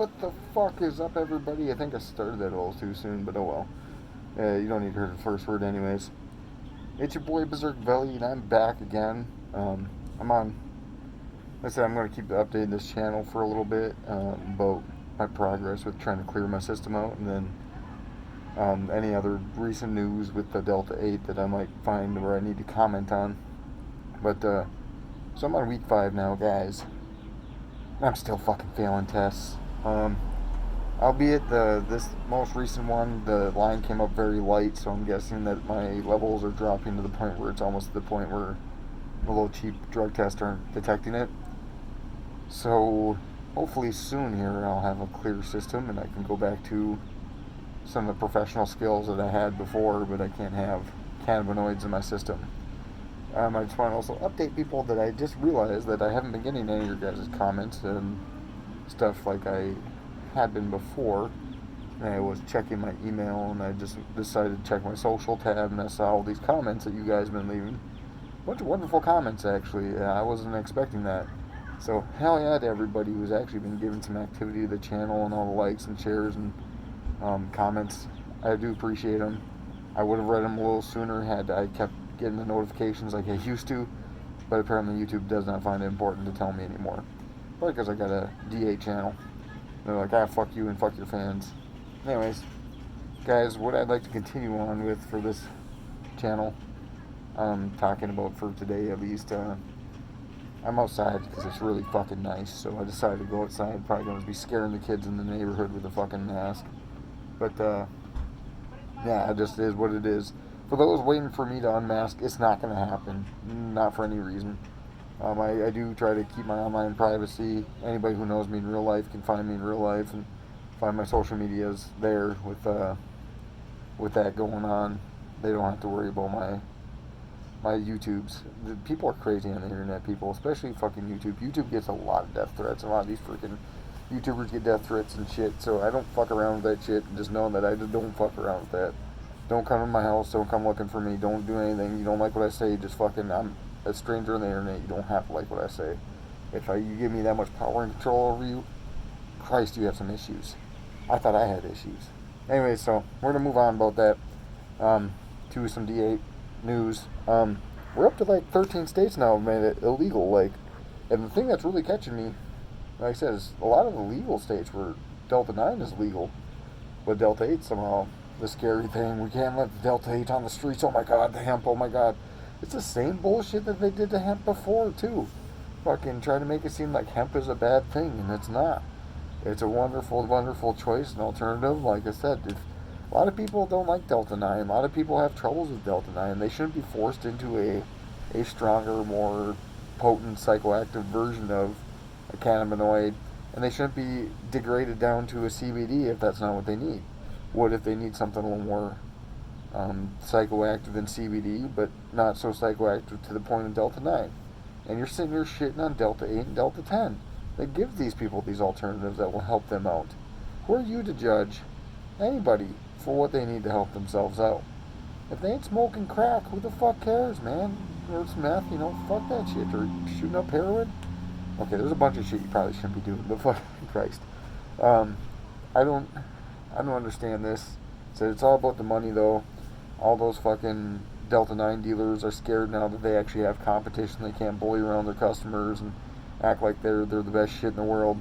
What the fuck is up, everybody? I think I started that a little too soon, but oh well. You don't need to hear the first word, anyways. It's your boy Berserk Belly, and I'm back again. I'm on. Like I said, I'm going to keep updating this channel for a little bit about my progress with trying to clear my system out, and then any other recent news with the Delta 8 that I might find where I need to comment on. But, so I'm on week 5 now, guys. I'm still fucking failing tests. Albeit this most recent one, the line came up very light, so I'm guessing that my levels are dropping to the point where it's almost the point where the little cheap drug tests aren't detecting it. So hopefully soon here I'll have a clear system and I can go back to some of the professional skills that I had before, but I can't have cannabinoids in my system. I just want to also update people that I just realized that I haven't been getting any of your guys' comments and stuff like I had been before. And I was checking my email and I just decided to check my social tab and I saw all these comments that you guys have been leaving. A bunch of wonderful comments, actually. I wasn't expecting that. So, hell yeah to everybody who's actually been giving some activity to the channel and all the likes and shares and comments. I do appreciate them. I would have read them a little sooner had I kept getting the notifications like I used to, but apparently YouTube does not find it important to tell me anymore. Probably because I got a DA channel. They're like, fuck you and fuck your fans. Anyways, guys, what I'd like to continue on with for this channel, talking about for today at least, I'm outside because it's really fucking nice, so I decided to go outside. Probably going to be scaring the kids in the neighborhood with a fucking mask. But, yeah, it just is what it is. For those waiting for me to unmask, it's not going to happen. Not for any reason. I do try to keep my online privacy. Anybody who knows me in real life can find me in real life and find my social medias there with that going on. They don't have to worry about my YouTubes. The people are crazy on the internet, people, especially fucking YouTube. YouTube gets a lot of death threats. A lot of these freaking YouTubers get death threats and shit. So I don't fuck around with that shit. Just know that I just don't fuck around with that. Don't come to my house. Don't come looking for me. Don't do anything. You don't like what I say. Just fucking. I'm a stranger on the internet. You don't have to like what I say. If you give me that much power and control over you, Christ, you have some issues. I thought I had issues. Anyway, so we're gonna move on about that to some D8 news. We're up to like 13 states now have made it illegal. Like, and the thing that's really catching me, like I said, is a lot of the legal states where Delta 9 is legal, but Delta 8 somehow the scary thing. We can't let the Delta 8 on the streets. Oh my god, the hemp. Oh my god. It's the same bullshit that they did to hemp before, too. Fucking trying to make it seem like hemp is a bad thing, and it's not. It's a wonderful, wonderful choice, an alternative. Like I said, a lot of people don't like Delta 9. A lot of people have troubles with Delta 9. They shouldn't be forced into a stronger, more potent psychoactive version of a cannabinoid, and they shouldn't be degraded down to a CBD if that's not what they need. What if they need something a little more psychoactive than CBD, but not so psychoactive to the point of Delta 9? And you're sitting here shitting on Delta 8 and Delta 10. That gives these people these alternatives that will help them out. Who are you to judge anybody for what they need to help themselves out? If they ain't smoking crack, who the fuck cares, man? Or it's meth, fuck that shit. Or shooting up heroin. Okay, there's a bunch of shit you probably shouldn't be doing, but fucking Christ. I don't understand this. So it's all about the money, though. All those fucking Delta 9 dealers are scared now that they actually have competition. They can't bully around their customers and act like they're the best shit in the world,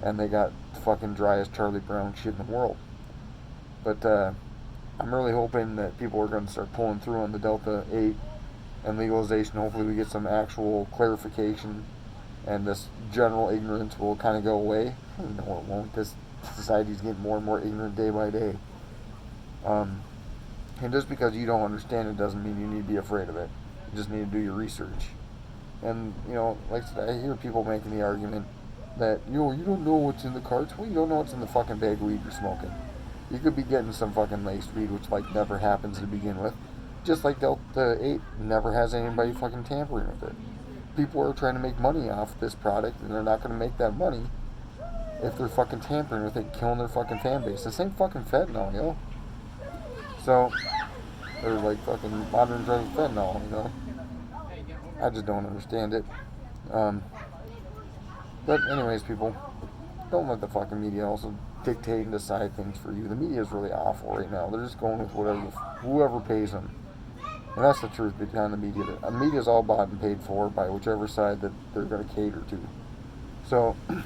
and they got fucking dry as Charlie Brown shit in the world. But I'm really hoping that people are going to start pulling through on the Delta 8 and legalization. Hopefully we get some actual clarification and this general ignorance will kind of go away. No, it won't. This society's getting more and more ignorant day by day. And just because you don't understand it doesn't mean you need to be afraid of it. You just need to do your research. And, like I said, I hear people making the argument that, you don't know what's in the carts. Well, you don't know what's in the fucking bag of weed you're smoking. You could be getting some fucking laced weed, which, never happens to begin with. Just like Delta 8 never has anybody fucking tampering with it. People are trying to make money off this product, and they're not going to make that money if they're fucking tampering with it, killing their fucking fan base. This ain't fucking fentanyl, So, or fucking modern drug fentanyl, I just don't understand it. But anyways, people, don't let the fucking media also dictate and decide things for you. The media is really awful right now. They're just going with whoever pays them. And that's the truth behind the media. The media is all bought and paid for by whichever side that they're going to cater to. So, you're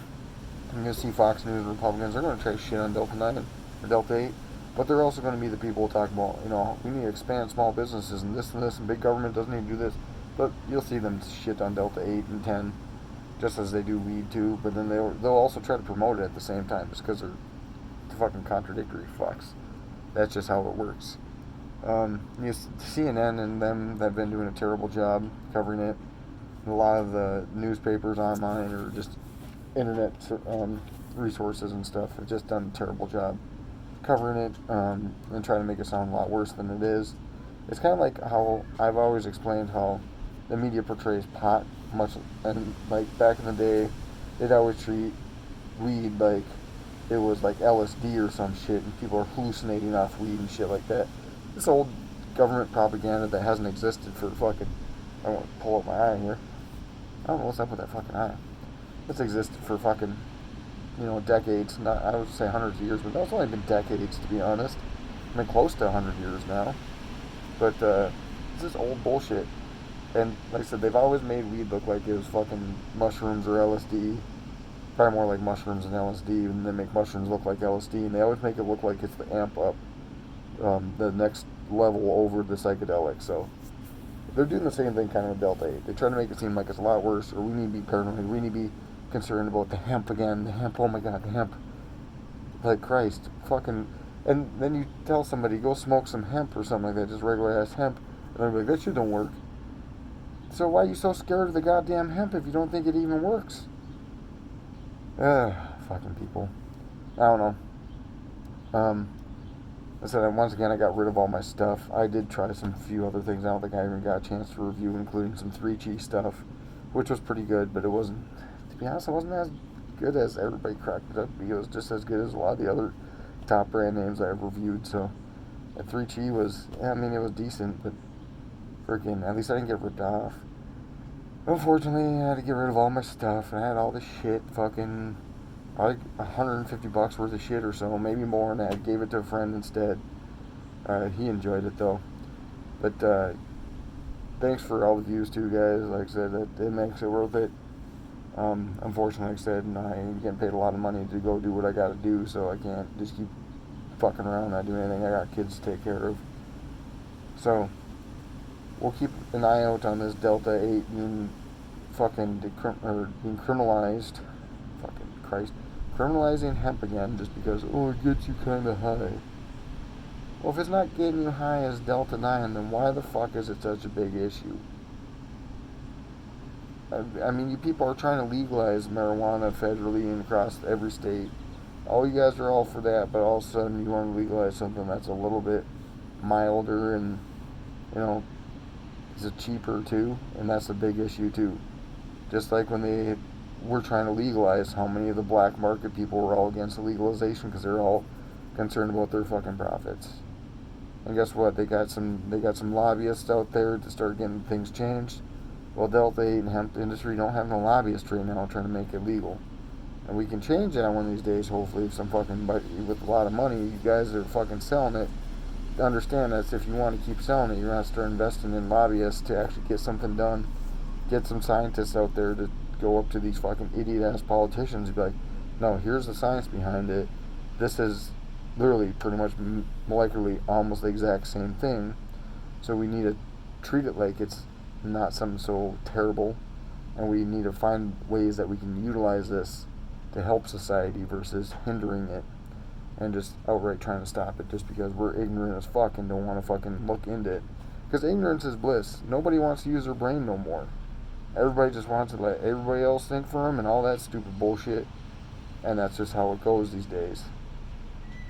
going to see Fox News Republicans, they're going to try shit on Delta 9 or Delta 8, but they're also going to be the people who talk about, we need to expand small businesses and this, and big government doesn't need to do this. But you'll see them shit on Delta 8 and 10, just as they do weed too, but then they'll also try to promote it at the same time, just because they're fucking contradictory fucks. That's just how it works. CNN and them have been doing a terrible job covering it. A lot of the newspapers online or just internet resources and stuff have just done a terrible job covering it and trying to make it sound a lot worse than it is. It's kind of like how I've always explained how the media portrays pot much, and like back in the day, they'd always treat weed like it was like LSD or some shit, and people are hallucinating off weed and shit like that. This old government propaganda that hasn't existed for fucking, I want to pull up my eye here. I don't know what's up with that fucking eye. It's existed for fucking, decades. Not, I would say hundreds of years, but that's only been decades, to be honest. I mean, close to 100 years now. But it's just old bullshit. And like I said, they've always made weed look like it was fucking mushrooms or LSD. Probably more like mushrooms and LSD, and they make mushrooms look like LSD, and they always make it look like it's the amp up, the next level over the psychedelic. So they're doing the same thing kind of with Delta 8. They try to make it seem like it's a lot worse, or we need to be paranoid, we need to be concerned about the hemp again, the hemp, oh my god, the hemp. Like Christ, fucking, and then you tell somebody, go smoke some hemp or something like that, just regular ass hemp, and they're like, that shit don't work. So why are you so scared of the goddamn hemp if you don't think it even works? Fucking people. I don't know. I said, once again, I got rid of all my stuff. I did try some few other things I don't think I even got a chance to review, including some 3G stuff, which was pretty good, but it wasn't, to be honest, it wasn't as good as everybody cracked it up to be. It was just as good as a lot of the other top brand names I ever reviewed, so 3G was, it was decent, but freaking, at least I didn't get ripped off. Unfortunately, I had to get rid of all my stuff, and I had all this shit, fucking, probably $150 worth of shit or so, maybe more, and I gave it to a friend instead. He enjoyed it, though. But, thanks for all the views, too, guys. Like I said, it makes it worth it. Unfortunately, like I said, I ain't getting paid a lot of money to go do what I gotta do, so I can't just keep fucking around, not doing anything. I got kids to take care of. So, we'll keep an eye out on this Delta 8 being fucking being criminalized. Fucking Christ. Criminalizing hemp again just because, it gets you kinda high. Well, if it's not getting you high as Delta 9, then why the fuck is it such a big issue? You people are trying to legalize marijuana federally and across every state. All you guys are all for that, but all of a sudden you want to legalize something that's a little bit milder and, is it cheaper too? And that's a big issue too. Just like when they were trying to legalize, how many of the black market people were all against the legalization because they're all concerned about their fucking profits. And guess what? They got some lobbyists out there to start getting things changed. Well, Delta 8 and hemp industry don't have no lobbyists right now trying to make it legal. And we can change that one of these days, hopefully, if some fucking, with a lot of money, you guys are fucking selling it. Understand that if you want to keep selling it, you're going to have to start investing in lobbyists to actually get something done. Get some scientists out there to go up to these fucking idiot-ass politicians and be like, no, here's the science behind it. This is literally pretty much molecularly almost the exact same thing. So we need to treat it like it's not something so terrible, and we need to find ways that we can utilize this to help society versus hindering it and just outright trying to stop it just because we're ignorant as fuck and don't want to fucking look into it. Because ignorance is bliss. Nobody wants to use their brain no more. Everybody just wants to let everybody else think for them and all that stupid bullshit, and that's just how it goes these days.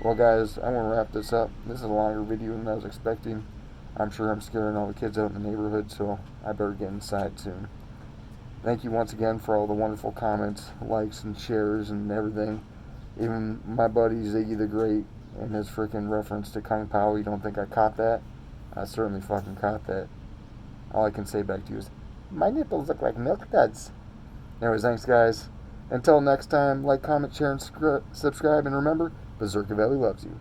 Well, guys, I'm going to wrap this up. This is a longer video than I was expecting. I'm sure I'm scaring all the kids out in the neighborhood, so I better get inside soon. Thank you once again for all the wonderful comments, likes, and shares, and everything. Even my buddy Ziggy the Great and his freaking reference to Kung Pao, you don't think I caught that? I certainly fucking caught that. All I can say back to you is, my nipples look like milk duds. Anyways, thanks, guys. Until next time, like, comment, share, and subscribe, and remember, Berserker Valley loves you.